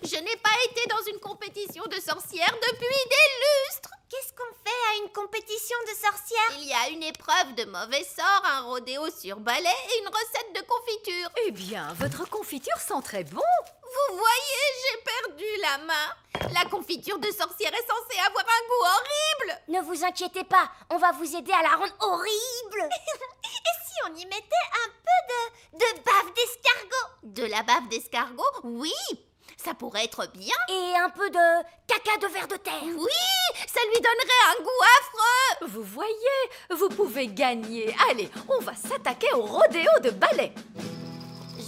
Je n'ai pas été dans une compétition de sorcières depuis des lustres. Qu'est-ce qu'on fait à une compétition de sorcières? Il y a une épreuve de mauvais sort, un rodéo sur balai et une recette de confiture. Eh bien, votre confiture sent très bon. Vous voyez, j'ai perdu la main. La confiture de sorcière est censée avoir un goût horrible. Ne vous inquiétez pas, on va vous aider à la rendre horrible. Et si on y mettait un peu de bave d'escargot? De la bave d'escargot? Oui, ça pourrait être bien. Et un peu de caca de ver de terre? Oui, ça lui donnerait un goût affreux. Vous voyez, vous pouvez gagner. Allez, on va s'attaquer au rodéo de balai.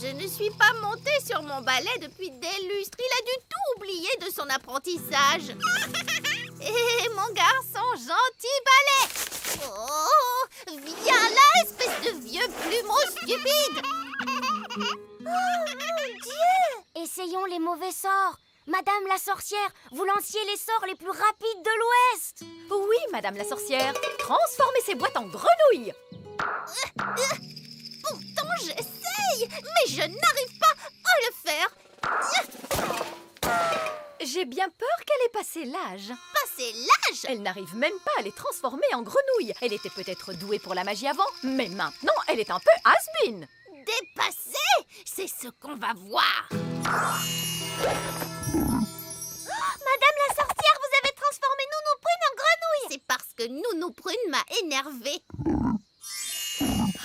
Je ne suis pas montée sur mon balai depuis des lustres. Il a dû tout oublier de son apprentissage. Et mon garçon gentil balai. Oh, viens là, espèce de vieux plumeau stupide. Oh mon Dieu! Essayons les mauvais sorts. Madame la sorcière, vous lanciez les sorts les plus rapides de l'Ouest. Oui, Madame la sorcière. Transformez ces boîtes en grenouilles. Pourtant, j'essaye, mais je n'arrive pas à le faire. J'ai bien peur qu'elle ait passé l'âge. Passer l'âge. Elle n'arrive même pas à les transformer en grenouilles. Elle était peut-être douée pour la magie avant, mais maintenant, elle est un peu has-been. Dépassée, c'est ce qu'on va voir. Madame la sorcière, vous avez transformé Nounou Prune en grenouille. C'est parce que Nounou Prune m'a énervée.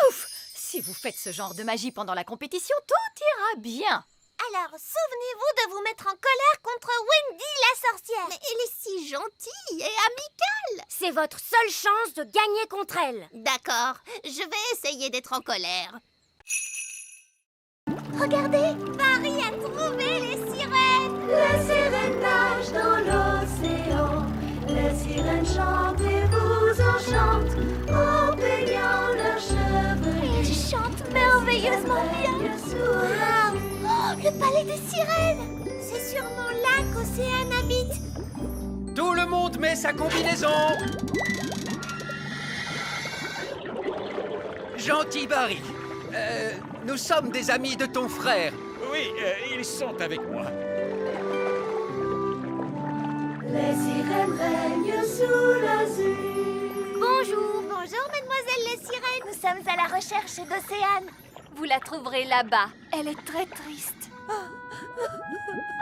Ouf! Si vous faites ce genre de magie pendant la compétition, tout ira bien. Alors, souvenez-vous de vous mettre en colère contre Wendy la sorcière. Mais elle est si gentille et amicale. C'est votre seule chance de gagner contre elle. D'accord, je vais essayer d'être en colère. Regardez, Paris a trouvé les sirènes. Les sirènes nagent dans l'océan. Les sirènes chantent et vous enchantent en peignant leurs cheveux. Ils chantent merveilleusement bien. Wow. Oh, le palais des sirènes. C'est sûrement là qu'Océane habite. Tout le monde met sa combinaison. Gentil Barry, nous sommes des amis de ton frère. Oui, ils sont avec moi. Les sirènes règnent sous l'azur. Bonjour, bonjour, mademoiselle les sirènes. Nous sommes à la recherche d'Océane. Vous la trouverez là-bas. Elle est très triste.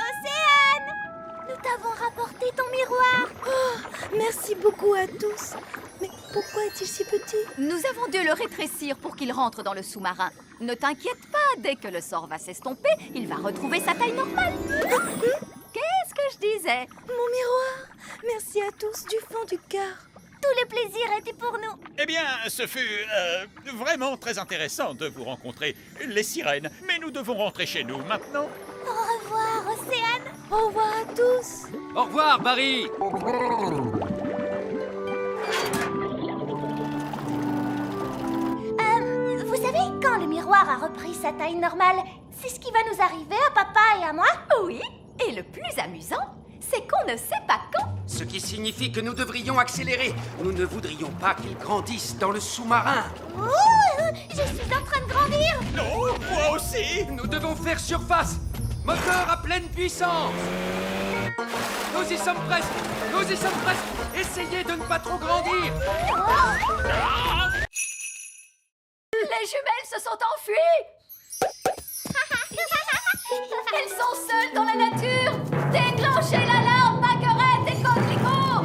Océane! Nous t'avons rapporté ton miroir. Merci beaucoup à tous. Mais pourquoi est-il si petit? Nous avons dû le rétrécir pour qu'il rentre dans le sous-marin. Ne t'inquiète pas, dès que le sort va s'estomper, il va retrouver sa taille normale. Qu'est-ce que je disais? Mon miroir. Merci à tous du fond du cœur. Tout le plaisir était pour nous. Eh bien, ce fut vraiment très intéressant de vous rencontrer, les sirènes. Mais nous devons rentrer chez nous maintenant. Au revoir, Océane. Au revoir à tous. Au revoir Barry. Vous savez, quand le miroir a repris sa taille normale, c'est ce qui va nous arriver à papa et à moi? Oui, et le plus amusant, c'est qu'on ne sait pas quand. Ce qui signifie que nous devrions accélérer. Nous ne voudrions pas qu'ils grandissent dans le sous-marin. Oh, je suis en train de grandir. Non, moi aussi. Nous devons faire surface. Moteur à pleine puissance. Nous y sommes presque. Nous y sommes presque. Essayez de ne pas trop grandir. Les jumelles se sont enfuies. Elles sont seules dans la nature. Déclenchez l'alarme, Marguerite et Coquelicot.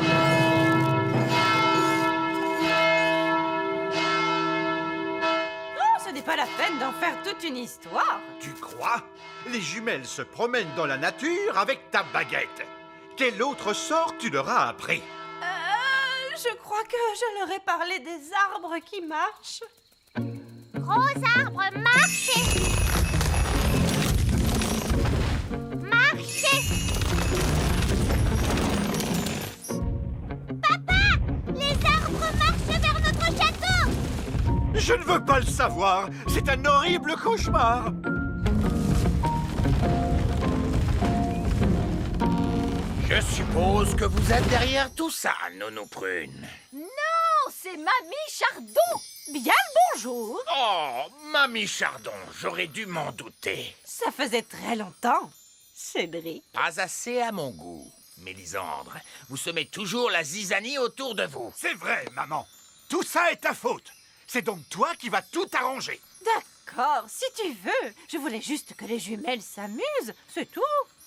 Oh, ce n'est pas la peine d'en faire toute une histoire. Tu crois? Les jumelles se promènent dans la nature avec ta baguette. Quel autre sort tu leur as appris? Je crois que je leur ai parlé des arbres qui marchent. Gros arbre, marchez. Marchez. Papa, les arbres marchent vers notre château. Je ne veux pas le savoir. C'est un horrible cauchemar. Je suppose que vous êtes derrière tout ça, Nounou Prune. Non, c'est Mamie Chardon. Bien le bonjour. Oh, Mamie Chardon, j'aurais dû m'en douter. Ça faisait très longtemps. Cédric. Pas assez à mon goût. Mélisandre, vous semez toujours la zizanie autour de vous. C'est vrai, maman. Tout ça est ta faute. C'est donc toi qui vas tout arranger. D'accord, si tu veux. Je voulais juste que les jumelles s'amusent, c'est tout.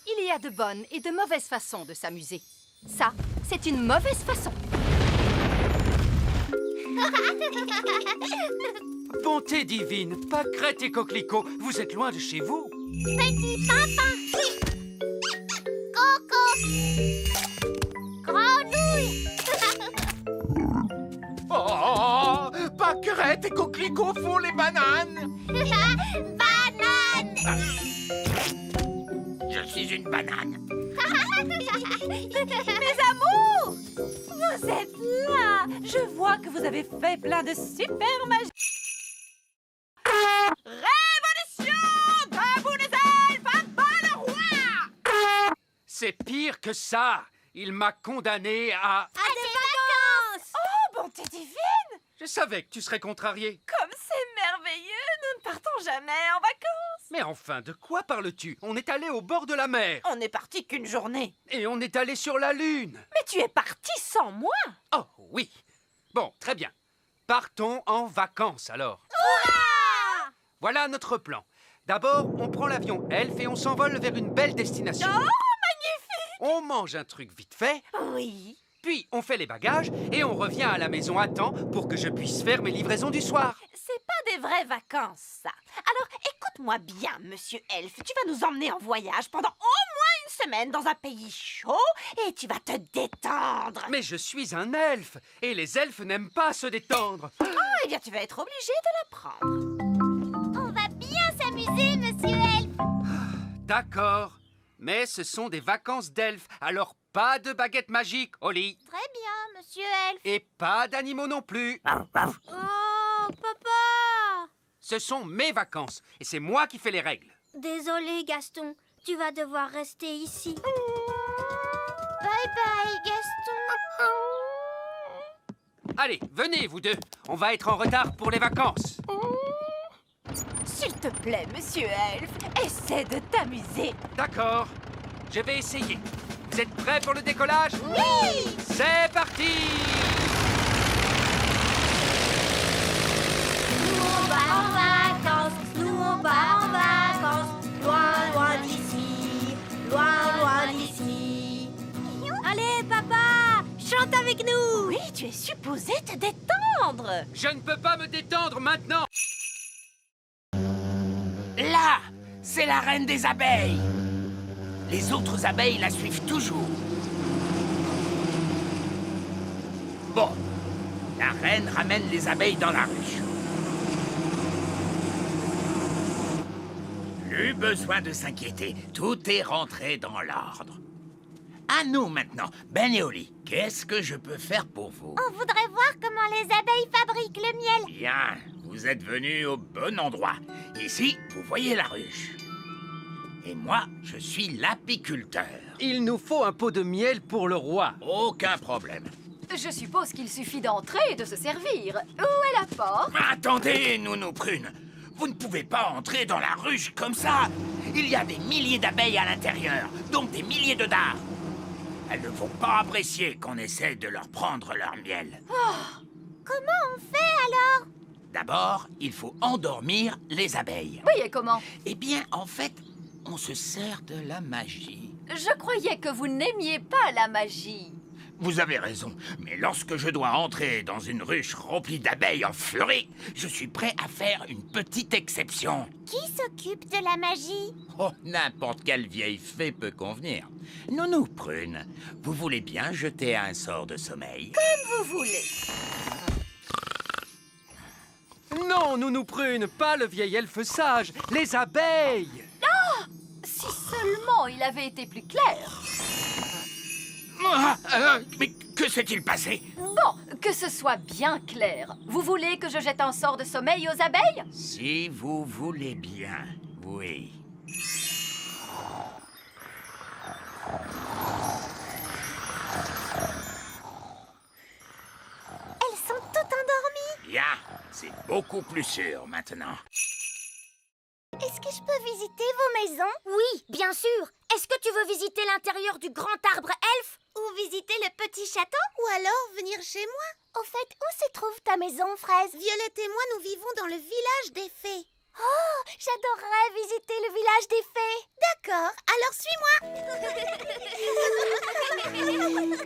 Il y a de bonnes et de mauvaises façons de s'amuser. Ça, c'est une mauvaise façon. Bonté divine, pâquerette et coquelicot, vous êtes loin de chez vous. Petit papa. Coco. Grenouille. Oh, pâquerette et coquelicot font les bananes. Banane. Je suis une banane. Mes amours, vous êtes là. Je vois que vous avez fait plein de super magie. Révolution debout des elfes, à bas le roi. C'est pire que ça. Il m'a condamné à... des vacances. Oh, bonté divine. Je savais que tu serais contrarié. Comme c'est merveilleux, nous ne partons jamais en vacances. Mais enfin, de quoi parles-tu? On est allé au bord de la mer. On n'est parti qu'une journée. Et on est allé sur la Lune. Mais tu es parti sans moi. Oh, oui. Bon, très bien. Partons en vacances, alors. Voilà notre plan. D'abord, on prend l'avion Elf et on s'envole vers une belle destination. Oh, magnifique. On mange un truc vite fait, Oui. puis on fait les bagages et on revient à la maison à temps pour que je puisse faire mes livraisons du soir. C'est pas des vraies vacances, ça. Alors, écoute-moi bien, monsieur Elfe. Tu vas nous emmener en voyage pendant au moins une semaine dans un pays chaud et tu vas te détendre. Mais je suis un elfe et les elfes n'aiment pas se détendre. Oh, eh bien, tu vas être obligé de l'apprendre. On va bien s'amuser, monsieur Elf. D'accord, mais ce sont des vacances d'elfes, alors pas de baguette magique au lit. Très bien, monsieur Elf. Et pas d'animaux non plus. Oh, papa. Ce sont mes vacances et c'est moi qui fais les règles. Désolé, Gaston. Tu vas devoir rester ici. Bye bye, Gaston. Allez, venez vous deux. On va être en retard pour les vacances. S'il te plaît, monsieur Elfe, essaie de t'amuser. D'accord, je vais essayer. Vous êtes prêts pour le décollage? Oui. C'est parti! Nous on va en vacances. Nous on va en vacances. Loin, loin d'ici. Loin, loin d'ici. Allez, papa, chante avec nous. Oui, tu es supposé te détendre. Je ne peux pas me détendre maintenant. Là, c'est la reine des abeilles. Les autres abeilles la suivent toujours. Bon, la reine ramène les abeilles dans la ruche. Plus besoin de s'inquiéter, tout est rentré dans l'ordre. À nous maintenant, Ben et Oli, qu'est-ce que je peux faire pour vous? On voudrait voir comment les abeilles fabriquent le miel. Bien, vous êtes venus au bon endroit. Ici, vous voyez la ruche. Et moi, je suis l'apiculteur. Il nous faut un pot de miel pour le roi. Aucun problème. Je suppose qu'il suffit d'entrer et de se servir. Où est la porte? Attendez, Nounou Prune. Vous ne pouvez pas entrer dans la ruche comme ça. Il y a des milliers d'abeilles à l'intérieur, donc des milliers de dards. Elles ne vont pas apprécier qu'on essaie de leur prendre leur miel. Comment on fait alors? D'abord, il faut endormir les abeilles. Oui, et comment? Eh bien, en fait, on se sert de la magie. Je croyais que vous n'aimiez pas la magie. Vous avez raison, mais lorsque je dois entrer dans une ruche remplie d'abeilles en furie, je suis prêt à faire une petite exception. Qui s'occupe de la magie? Oh, n'importe quelle vieille fée peut convenir. Nounou Prune, vous voulez bien jeter un sort de sommeil? Comme vous voulez. Non, Nounou Prune, pas le vieil elfe sage, les abeilles. Si seulement il avait été plus clair. Mais que s'est-il passé? Bon, que ce soit bien clair. Vous voulez que je jette un sort de sommeil aux abeilles? Si vous voulez bien, oui. Elles sont toutes endormies. Bien, c'est beaucoup plus sûr maintenant. Est-ce que je peux visiter vos maisons? Oui, Oui, bien sûr. Est-ce que tu veux visiter l'intérieur du grand arbre elfe? Ou visiter le petit château? Ou alors venir chez moi? Au fait, où se trouve ta maison, Fraise? Violette et moi, nous vivons dans le village des fées. Oh, j'adorerais visiter le village des fées. D'accord, alors suis-moi.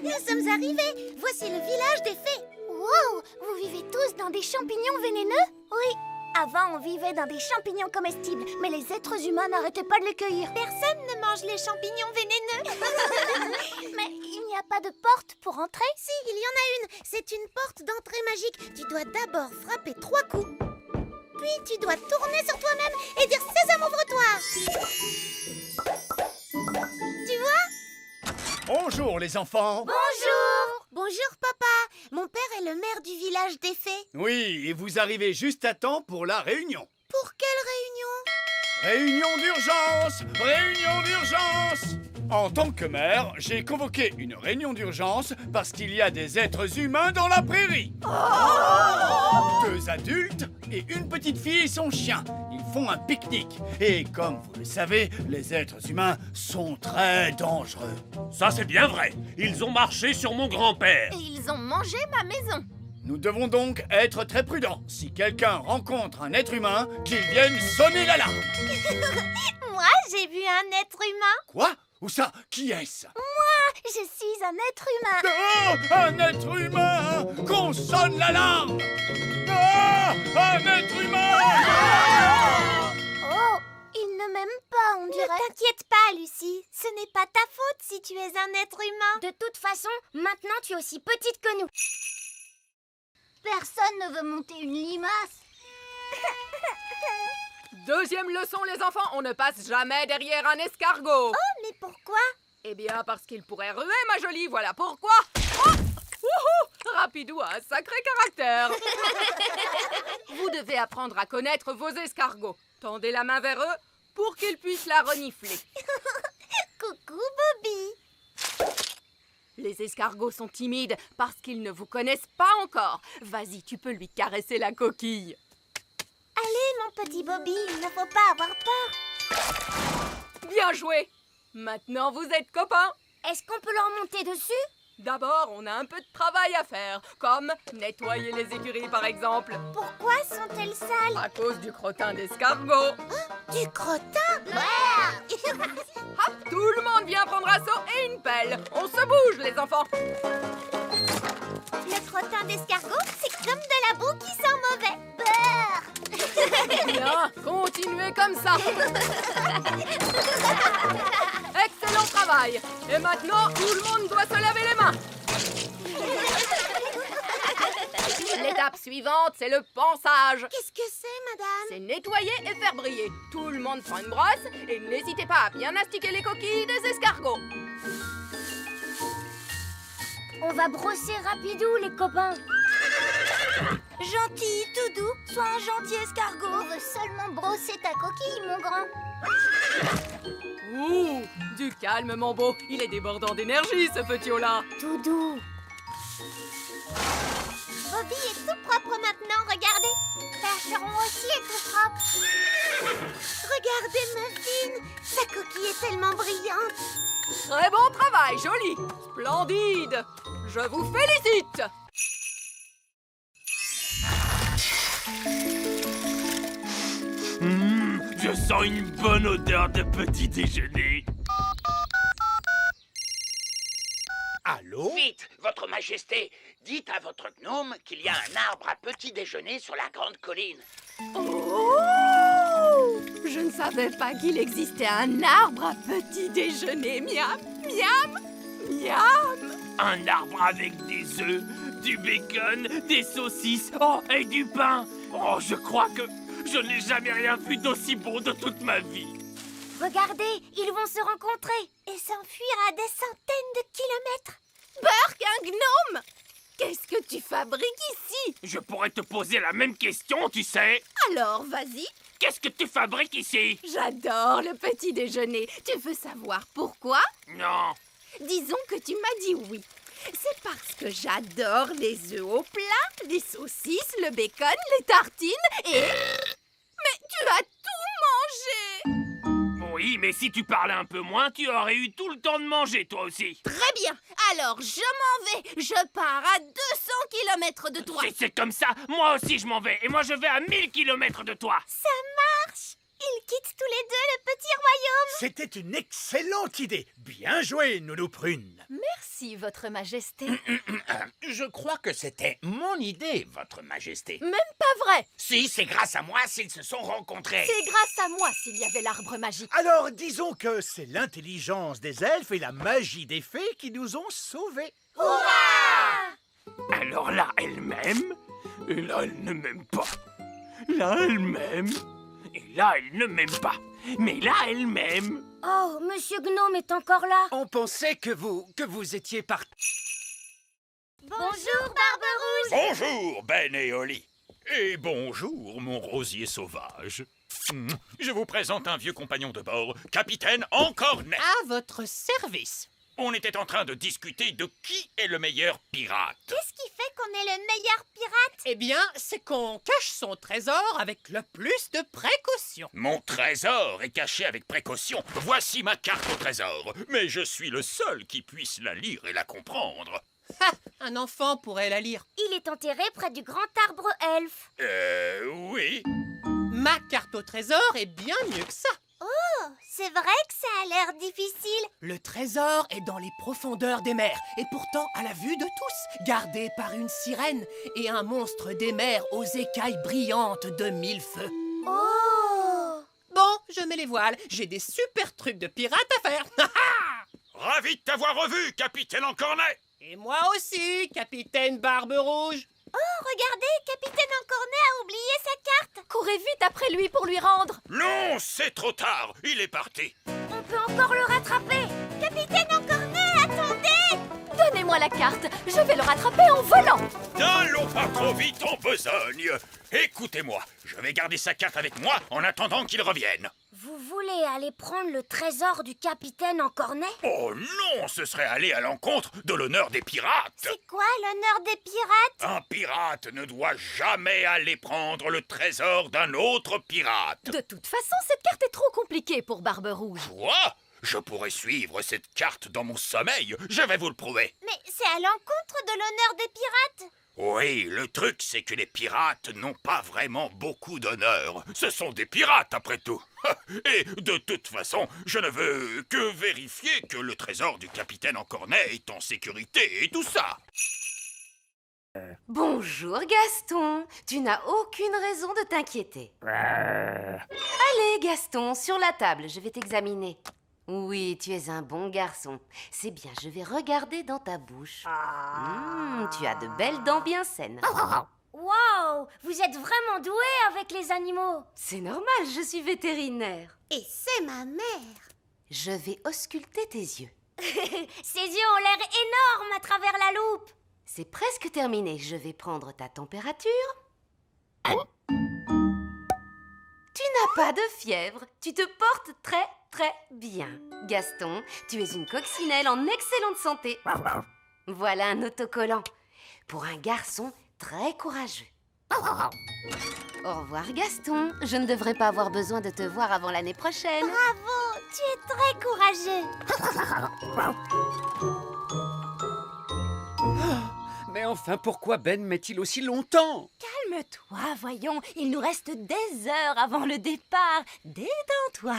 Nous sommes arrivés. Voici le village des fées. Wow, vous vivez tous dans des champignons vénéneux? Oui. Avant, on vivait dans des champignons comestibles, mais les êtres humains n'arrêtaient pas de les cueillir. Personne ne mange les champignons vénéneux. Mais il n'y a pas de porte pour entrer? Si, il y en a une. C'est une porte d'entrée magique. Tu dois d'abord frapper 3 coups. Puis tu dois tourner sur toi-même et dire « Sésame, ouvre-toi » Tu vois? Bonjour les enfants. Bonjour. Bonjour papa. Mon père est le maire du village des fées. Oui, et vous arrivez juste à temps pour la réunion. Pour quelle réunion? Réunion d'urgence! Réunion d'urgence! En tant que maire, j'ai convoqué une réunion d'urgence parce qu'il y a des êtres humains dans la prairie. 2 adultes et une petite fille et son chien. Ils font un pique-nique. Et comme vous le savez, les êtres humains sont très dangereux. Ça, c'est bien vrai. Ils ont marché sur mon grand-père. Et ils ont mangé ma maison. Nous devons donc être très prudents. Si quelqu'un rencontre un être humain, qu'il vienne sonner l'alarme. Moi, j'ai vu un être humain. Quoi? Où ça? Qui est-ce? Moi, je suis un être humain. Oh, un être humain! Qu'on sonne l'alarme! Ah, un être humain! Oh, il ne m'aime pas, on dirait. Ne t'inquiète pas, Lucie. Ce n'est pas ta faute si tu es un être humain. De toute façon, maintenant tu es aussi petite que nous. Personne ne veut monter une limace. Deuxième leçon, les enfants, on ne passe jamais derrière un escargot. Oh, mais pourquoi? Eh bien, parce qu'il pourrait ruer, ma jolie, voilà pourquoi. Oh, wouhou, Rapidou a un sacré caractère. Vous devez apprendre à connaître vos escargots. Tendez la main vers eux pour qu'ils puissent la renifler. Coucou, Bobby. Les escargots sont timides parce qu'ils ne vous connaissent pas encore. Vas-y, tu peux lui caresser la coquille. Allez, mon petit Bobby, il ne faut pas avoir peur. Bien joué. Maintenant, vous êtes copains. Est-ce qu'on peut leur monter dessus? D'abord, on a un peu de travail à faire, comme nettoyer les écuries, par exemple. Pourquoi sont-elles sales? À cause du crottin d'escargot. Du crottin? Hop, tout le monde vient prendre un seau et une pelle. On se bouge, les enfants. Le crottin d'escargot, c'est comme de la boue qui sent mauvais. Bien, continuez comme ça. Excellent travail. Et maintenant, tout le monde doit se laver les mains. L'étape suivante, c'est le pansage. Qu'est-ce que c'est, madame? C'est nettoyer et faire briller. Tout le monde prend une brosse et n'hésitez pas à bien astiquer les coquilles des escargots. On va brosser rapidou, les copains. Gentil, tout doux, sois un gentil escargot. On veut seulement brosser ta coquille, mon grand. Ouh, du calme, mon beau. Il est débordant d'énergie, ce petit haut-là. Tout doux. Bobby est tout propre maintenant, regardez. Percheron aussi est tout propre. Regardez Muffin, sa coquille est tellement brillante. Très bon travail, joli. Splendide. Je vous félicite. Je sens une bonne odeur de petit déjeuner. Allô? Vite, votre majesté, dites à votre gnome qu'il y a un arbre à petit déjeuner sur la grande colline. Oh! Je ne savais pas qu'il existait un arbre à petit déjeuner. Miam, miam, miam. Un arbre avec des œufs, du bacon, des saucisses, oh, et du pain. Oh, je crois que je n'ai jamais rien vu d'aussi bon de toute ma vie. Regardez, ils vont se rencontrer et s'enfuir à des centaines de kilomètres. Burk, un gnome! Qu'est-ce que tu fabriques ici? Je pourrais te poser la même question, tu sais. Alors, vas-y. Qu'est-ce que tu fabriques ici? J'adore le petit déjeuner. Tu veux savoir pourquoi? Non. Disons que tu m'as dit oui. C'est parce que j'adore les œufs au plat, les saucisses, le bacon, les tartines et... Mais tu as tout mangé! Oui, Oui, mais si tu parlais un peu moins, tu aurais eu tout le temps de manger, toi aussi. Très bien. Alors, je m'en vais. Je pars à 200 km de toi. Si c'est comme ça, moi aussi je m'en vais. Et moi je vais à 1000 km de toi. Ça marche! Ils quittent tous les deux le petit royaume. C'était une excellente idée. Bien joué, Nounou Prune. Merci, Votre Majesté. Je crois que c'était mon idée, Votre Majesté. Même pas vrai. Si, c'est grâce à moi s'ils se sont rencontrés. C'est grâce à moi s'il y avait l'arbre magique. Alors, disons que c'est l'intelligence des elfes et la magie des fées qui nous ont sauvés. Alors là, elle m'aime. Et là, elle ne m'aime pas. Là, elle m'aime. Et là, elle ne m'aime pas. Mais là, elle m'aime. Oh, Monsieur Gnome est encore là. On pensait que vous étiez partis. Bonjour, Barbe-Rouge. Bonjour, Ben et Oli. Et bonjour, mon rosier sauvage. Je vous présente un vieux compagnon de bord, Capitaine Encornet. À votre service. On était en train de discuter de qui est le meilleur pirate. Qu'est-ce qui fait qu'on est le meilleur pirate? Eh bien, c'est qu'on cache son trésor avec le plus de précaution. Mon trésor est caché avec précaution. Voici ma carte au trésor. Mais je suis le seul qui puisse la lire et la comprendre. Ha! Un enfant pourrait la lire. Il est enterré près du grand arbre elfe. Oui. Ma carte au trésor est bien mieux que ça. Oh, c'est vrai que ça a l'air difficile. Le trésor est dans les profondeurs des mers, et pourtant à la vue de tous, gardé par une sirène et un monstre des mers aux écailles brillantes de 1000 feux. Oh! Bon, je mets les voiles, j'ai des super trucs de pirate à faire. Ravi de t'avoir revu, Capitaine Encornet. Et moi aussi, Capitaine Barbe-Rouge. Oh, regardez, Capitaine Encornet a oublié sa carte. Courez vite après lui pour lui rendre. Non, c'est trop tard. Il est parti. On peut encore le rattraper. Capitaine Encornet, attendez! Donnez-moi la carte. Je vais le rattraper en volant. N'allons pas trop vite en besogne. Écoutez-moi, je vais garder sa carte avec moi en attendant qu'il revienne. Vous voulez aller prendre le trésor du capitaine Encornet? Oh non, ce serait aller à l'encontre de l'honneur des pirates. C'est quoi l'honneur des pirates? Un pirate ne doit jamais aller prendre le trésor d'un autre pirate. De toute façon, cette carte est trop compliquée pour Barbe Rouge. Quoi? Je pourrais suivre cette carte dans mon sommeil. Je vais vous le prouver. Mais c'est à l'encontre de l'honneur des pirates. Oui, le truc, c'est que les pirates n'ont pas vraiment beaucoup d'honneur. Ce sont des pirates, après tout. Et de toute façon, je ne veux que vérifier que le trésor du capitaine Encornet est en sécurité et tout ça. Bonjour Gaston, tu n'as aucune raison de t'inquiéter. Allez Gaston, sur la table, je vais t'examiner. Oui, tu es un bon garçon. C'est bien, je vais regarder dans ta bouche. Tu as de belles dents bien saines. Wow, vous êtes vraiment doué avec les animaux. C'est normal, je suis vétérinaire. Et c'est ma mère. Je vais ausculter tes yeux. Ses yeux ont l'air énormes à travers la loupe. C'est presque terminé, je vais prendre ta température. Tu n'as pas de fièvre, tu te portes très très bien. Gaston, tu es une coccinelle en excellente santé. Voilà un autocollant pour un garçon très courageux. Au revoir Gaston, je ne devrais pas avoir besoin de te voir avant l'année prochaine. Bravo, tu es très courageux. Mais enfin, pourquoi Ben met-il aussi longtemps? Calme-toi, voyons. Il nous reste des heures avant le départ. Détends-toi.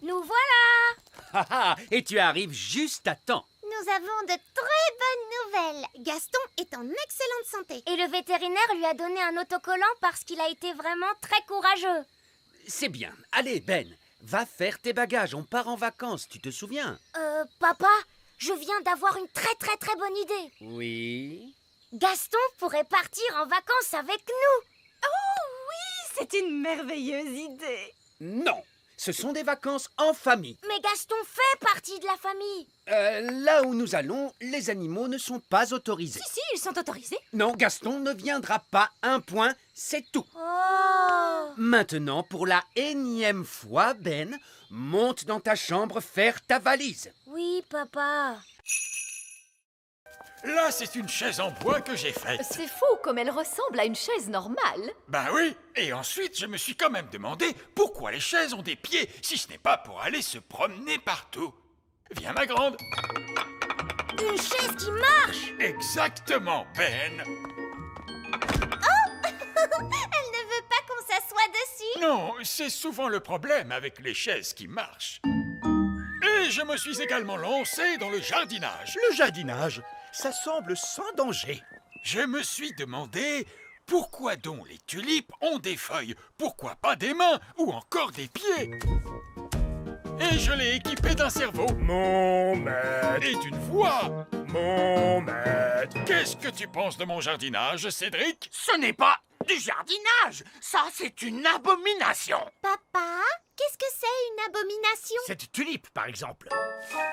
Nous voilà. Et tu arrives juste à temps. Nous avons de très bonnes nouvelles. Gaston est en excellente santé. Et le vétérinaire lui a donné un autocollant parce qu'il a été vraiment très courageux. C'est bien. Allez, Ben, va faire tes bagages. On part en vacances, tu te souviens? Papa, je viens d'avoir une très très très bonne idée. Oui. Gaston pourrait partir en vacances avec nous. Oh oui, c'est une merveilleuse idée. Non, ce sont des vacances en famille. Mais Gaston fait partie de la famille. Là où nous allons, les animaux ne sont pas autorisés. Si, ils sont autorisés. Non, Gaston ne viendra pas. Un point, c'est tout. Oh. Maintenant, pour la énième fois, Ben, monte dans ta chambre faire ta valise. Oui, papa. Là, c'est une chaise en bois que j'ai faite. C'est fou comme elle ressemble à une chaise normale. Ben oui, et ensuite, je me suis quand même demandé pourquoi les chaises ont des pieds, si ce n'est pas pour aller se promener partout. Viens, ma grande. Une chaise qui marche! Exactement, Ben. Elle ne veut pas qu'on s'assoie dessus? Non, c'est souvent le problème avec les chaises qui marchent. Et je me suis également lancé dans le jardinage. Le jardinage, ça semble sans danger. Je me suis demandé pourquoi donc les tulipes ont des feuilles, pourquoi pas des mains ou encore des pieds. Et je l'ai équipé d'un cerveau. Mon maître. Et d'une voix. Mon maître. Qu'est-ce que tu penses de mon jardinage, Cédric? Ce n'est pas du jardinage. Ça, c'est une abomination. Papa, qu'est-ce que c'est une abomination? Cette tulipe, par exemple.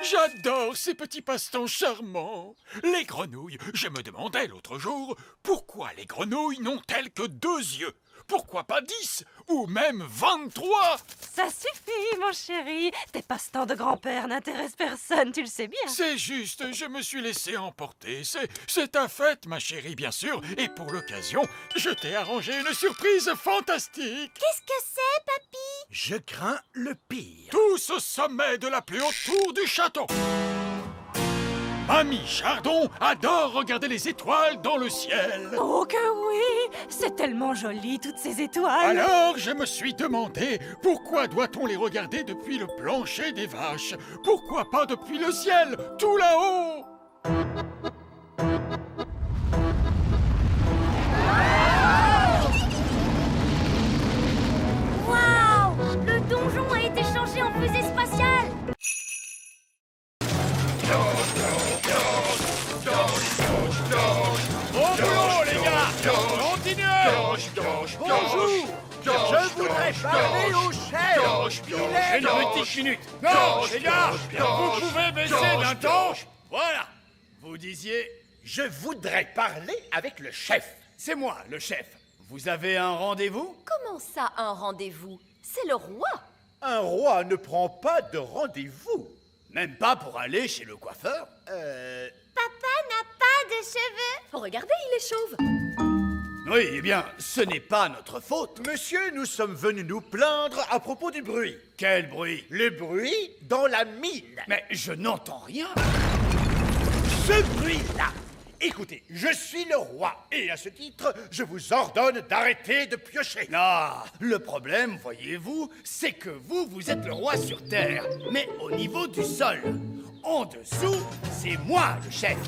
J'adore ces petits passe-temps charmants. Les grenouilles. Je me demandais l'autre jour, pourquoi les grenouilles n'ont-elles que 2 yeux? Pourquoi pas 10 ou même 23? Ça suffit, mon chéri. Tes passe-temps de grand-père n'intéressent personne, tu le sais bien. C'est juste, je me suis laissé emporter. C'est ta fête, ma chérie, bien sûr. Et pour l'occasion, je t'ai arrangé une surprise fantastique. Qu'est-ce que c'est, papy? Je crains le pire. Tous au sommet de la plus haute tour du château. Mamie Chardon adore regarder les étoiles dans le ciel. Oh que oui! C'est tellement joli, toutes ces étoiles. Alors, je me suis demandé, pourquoi doit-on les regarder depuis le plancher des vaches? Pourquoi pas depuis le ciel, tout là-haut? Waouh! Le donjon a été changé en fusée spatiale! Bon boulot, les gars. Continuez. Bonjour. Je voudrais parler au chef. Une petite minute. Non, les gars, vous pouvez baisser d'un ton. Voilà. Vous disiez... Je voudrais parler avec le chef. C'est moi, le chef. Vous avez un rendez-vous? Comment ça, un rendez-vous? C'est le roi. Un roi ne prend pas de rendez-vous. Même pas pour aller chez le coiffeur? Papa n'a pas de cheveux! Regardez, il est chauve. Oui, eh bien, ce n'est pas notre faute. Monsieur, nous sommes venus nous plaindre à propos du bruit. Quel bruit? Le bruit dans la mine. Mais je n'entends rien. Ce bruit-là. Écoutez, je suis le roi, et à ce titre, je vous ordonne d'arrêter de piocher. Ah, le problème, voyez-vous, c'est que vous êtes le roi sur Terre, mais au niveau du sol. En dessous, c'est moi le chef.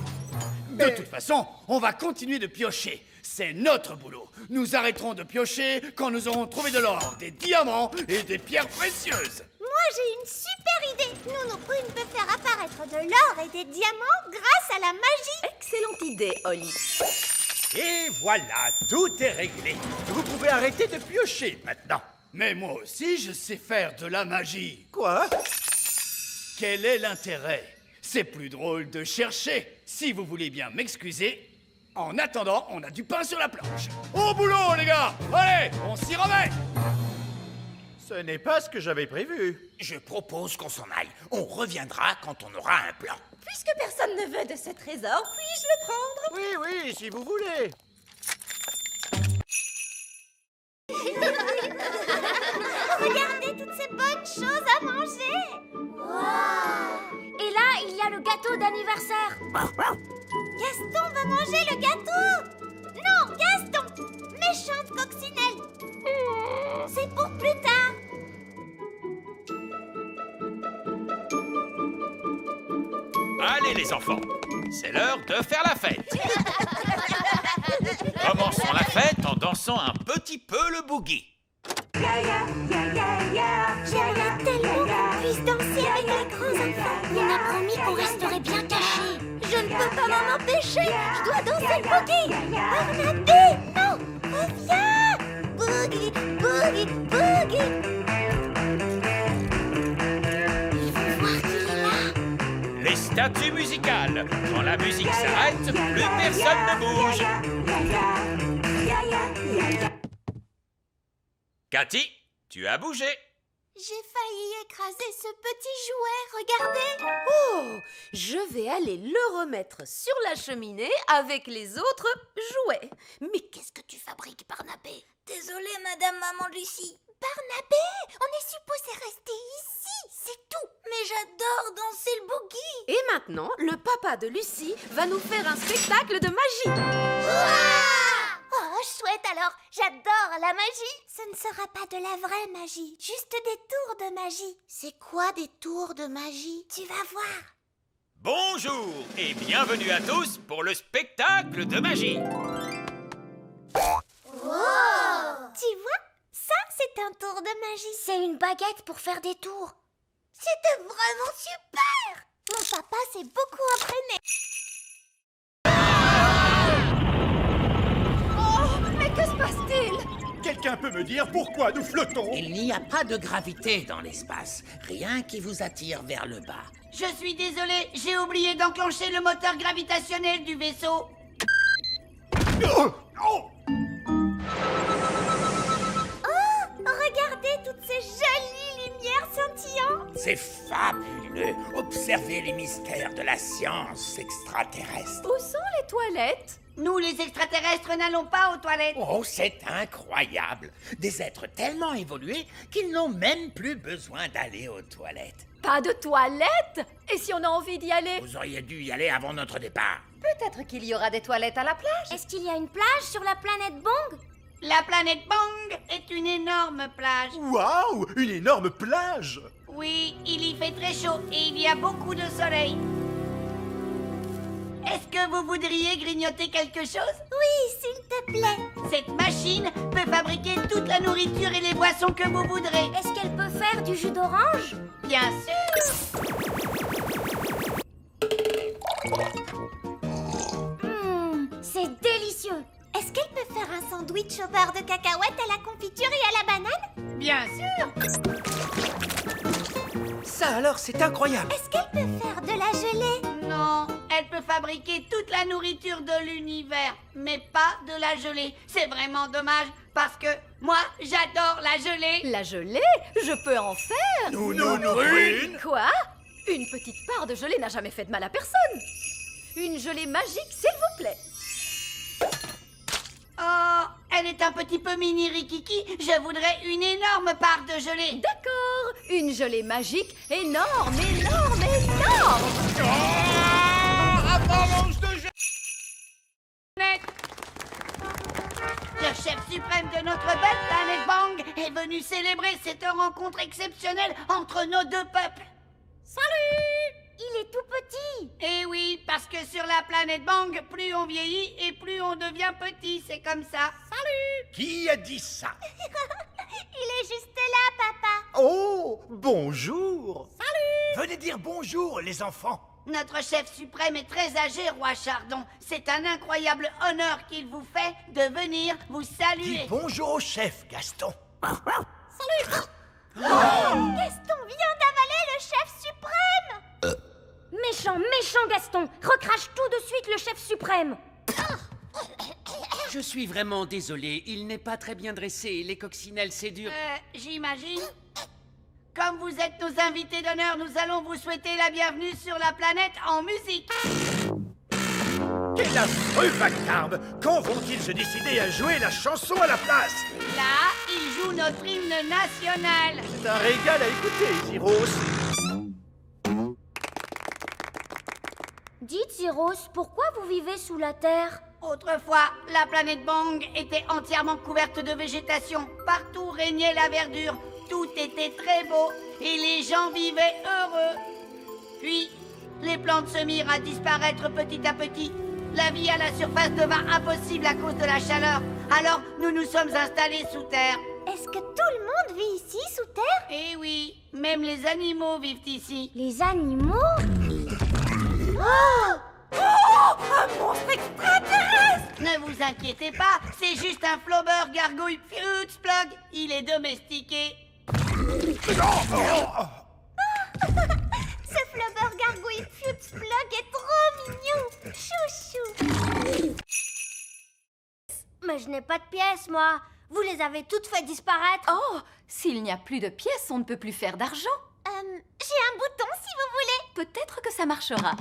De toute façon, on va continuer de piocher. C'est notre boulot. Nous arrêterons de piocher quand nous aurons trouvé de l'or, des diamants et des pierres précieuses. Moi, j'ai une super idée! Nounou Prune peut faire apparaître de l'or et des diamants grâce à la magie! Excellente idée, Holly. Et voilà, tout est réglé. Vous pouvez arrêter de piocher maintenant. Mais moi aussi, je sais faire de la magie. Quoi? Quel est l'intérêt? C'est plus drôle de chercher. Si vous voulez bien m'excuser, en attendant, on a du pain sur la planche. Au boulot, les gars! Allez, on s'y remet! Ce n'est pas ce que j'avais prévu. Je propose qu'on s'en aille. On reviendra quand on aura un plan. Puisque personne ne veut de ce trésor, puis-je le prendre? Oui, si vous voulez. Regardez toutes ces bonnes choses à manger! Wow! Et là, il y a le gâteau d'anniversaire! Gaston va manger le gâteau! Non, Gaston! Méchante coccinelle! C'est pour plus tard! Allez les enfants, c'est l'heure de faire la fête. Commençons la fête en dansant un petit peu le boogie. J'aimerais tellement qu'on puisse danser avec les grands enfants. On a promis qu'on resterait bien cachés. Je ne peux pas m'en empêcher. Je dois danser le boogie. Barnaby, non, reviens. Boogie, boogie, boogie. Ils vont voir qu'il est là. Les statues musicales. Quand la musique s'arrête, plus personne ne bouge. Cathy, tu as bougé. J'ai failli écraser ce petit jouet, regardez. Oh, je vais aller le remettre sur la cheminée avec les autres jouets. Mais qu'est-ce que tu fabriques, Barnabé? Désolée, Madame Maman Lucie. Barnabé, on est supposé rester ici, c'est tout. Mais j'adore danser le boogie. Et maintenant, le papa de Lucie va nous faire un spectacle de magie. Oh, chouette alors, j'adore la magie. Ce ne sera pas de la vraie magie, juste des tours de magie. C'est quoi des tours de magie? Tu vas voir. Bonjour et bienvenue à tous pour le spectacle de magie. Tu vois, ça c'est un tour de magie. C'est une baguette pour faire des tours. C'était vraiment super. Mon papa s'est beaucoup entraîné. Mais que se passe-t-il? Quelqu'un peut me dire pourquoi nous flottons? Il n'y a pas de gravité dans l'espace. Rien qui vous attire vers le bas. Je suis désolée, j'ai oublié d'enclencher le moteur gravitationnel du vaisseau. Regardez toutes ces jolies lumières scintillantes. C'est fabuleux. Observez les mystères de la science extraterrestre. Où sont les toilettes? Nous, les extraterrestres, n'allons pas aux toilettes. Oh, c'est incroyable. Des êtres tellement évolués qu'ils n'ont même plus besoin d'aller aux toilettes. Pas de toilettes? Et si on a envie d'y aller? Vous auriez dû y aller avant notre départ. Peut-être qu'il y aura des toilettes à la plage. Est-ce qu'il y a une plage sur la planète Bong? La planète Bang est une énorme plage. Waouh, une énorme plage! Oui, il y fait très chaud et il y a beaucoup de soleil. Est-ce que vous voudriez grignoter quelque chose? Oui, s'il te plaît. Cette machine peut fabriquer toute la nourriture et les boissons que vous voudrez. Est-ce qu'elle peut faire du jus d'orange? Bien sûr. C'est délicieux. Est-ce qu'elle peut faire un sandwich au beurre de cacahuète à la confiture et à la banane? Bien sûr. Ça alors, c'est incroyable. Est-ce qu'elle peut faire de la gelée? Non, elle peut fabriquer toute la nourriture de l'univers, mais pas de la gelée. C'est vraiment dommage, parce que moi, j'adore la gelée. La gelée? Je peux en faire. Nous, Prune! Quoi? Une petite part de gelée n'a jamais fait de mal à personne. Une gelée magique, s'il vous plaît. Oh, elle est un petit peu mini rikiki. Je voudrais une énorme part de gelée. D'accord, une gelée magique énorme, énorme, énorme. Avalanche de gelée! Le chef suprême de notre belle planète Bang est venu célébrer cette rencontre exceptionnelle entre nos deux peuples. Salut! Il est tout petit. Eh oui, parce que sur la planète Bang, plus on vieillit et plus on devient petit, c'est comme ça. Salut! Qui a dit ça? Il est juste là, papa. Oh, bonjour! Salut! Venez dire bonjour, les enfants. Notre chef suprême est très âgé, roi Chardon. C'est un incroyable honneur qu'il vous fait de venir vous saluer. Dis bonjour au chef, Gaston. Salut! Gaston vient d'avaler le chef suprême. Méchant Gaston! Recrache tout de suite le chef suprême! Je suis vraiment désolé, il n'est pas très bien dressé. Les coccinelles, c'est dur. J'imagine. Comme vous êtes nos invités d'honneur, nous allons vous souhaiter la bienvenue sur la planète en musique. Quel affreux vacarme! Quand vont-ils se décider à jouer la chanson à la place? Là, ils jouent notre hymne national. C'est un régal à écouter, Zyros. Dites, Zyros, pourquoi vous vivez sous la terre? Autrefois, la planète Bang était entièrement couverte de végétation. Partout régnait la verdure. Tout était très beau et les gens vivaient heureux. Puis, les plantes se mirent à disparaître petit à petit. La vie à la surface devint impossible à cause de la chaleur. Alors, nous nous sommes installés sous terre. Est-ce que tout le monde vit ici, sous terre? Eh oui, même les animaux vivent ici. Les animaux? Un monstre extraterrestre! Ne vous inquiétez pas, c'est juste un flobber gargouille Fruitsplug. Il est domestiqué. Ce flubber gargouille Fruitsplug est trop mignon. Chouchou. Mais je n'ai pas de pièces, moi. Vous les avez toutes fait disparaître. Oh, S'il n'y a plus de pièces, on ne peut plus faire d'argent. J'ai un bouton si vous voulez. Peut-être que ça marchera.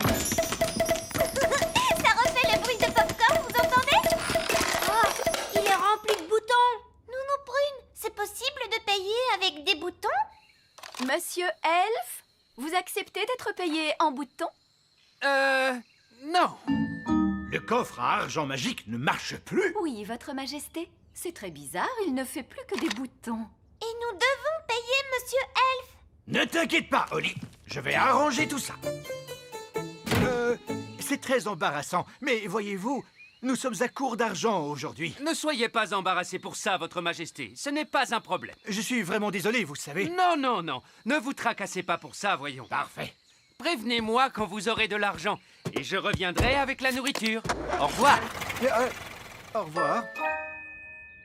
Ça refait le bruit de popcorn, vous entendez? Oh, il est rempli de boutons. Nounou Prune, c'est possible de payer avec des boutons? Monsieur Elf, vous acceptez d'être payé en boutons? Non. Le coffre à argent magique ne marche plus. Oui, Votre Majesté. C'est très bizarre, il ne fait plus que des boutons. Et nous devons payer Monsieur Elf. Ne t'inquiète pas, Holly. Je vais arranger tout ça. C'est très embarrassant, mais voyez-vous, nous sommes à court d'argent aujourd'hui. Ne soyez pas embarrassé pour ça, Votre Majesté. Ce n'est pas un problème. Je suis vraiment désolé, vous savez. Non, non, non. Ne vous tracassez pas pour ça, voyons. Parfait. Prévenez-moi quand vous aurez de l'argent. Et je reviendrai avec la nourriture. Au revoir. Au revoir.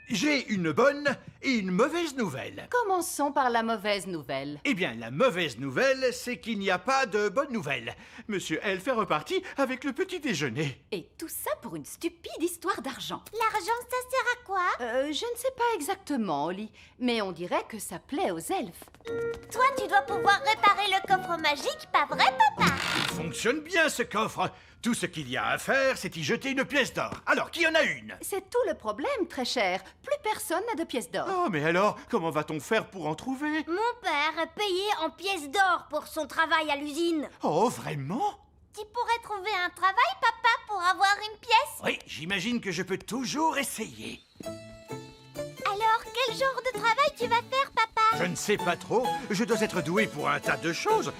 J'ai une bonne et une mauvaise nouvelle. Commençons par la mauvaise nouvelle. Eh bien, la mauvaise nouvelle, c'est qu'il n'y a pas de bonne nouvelle. Monsieur Elf est reparti avec le petit déjeuner. Et tout ça pour une stupide histoire d'argent. L'argent, ça sert à quoi? Je ne sais pas exactement, Holly, mais on dirait que ça plaît aux elfes. Toi, tu dois pouvoir réparer le coffre magique, pas vrai, papa? Il fonctionne bien, ce coffre. Tout ce qu'il y a à faire, c'est y jeter une pièce d'or. Alors, qui en a une? C'est tout le problème, très cher. Plus personne n'a de pièces d'or. Oh, mais alors, comment va-t-on faire pour en trouver? Mon père est payé en pièces d'or pour son travail à l'usine. Oh, vraiment? Tu pourrais trouver un travail, papa, pour avoir une pièce? Oui, j'imagine que je peux toujours essayer. Alors, quel genre de travail tu vas faire, papa? Je ne sais pas trop. Je dois être doué pour un tas de choses.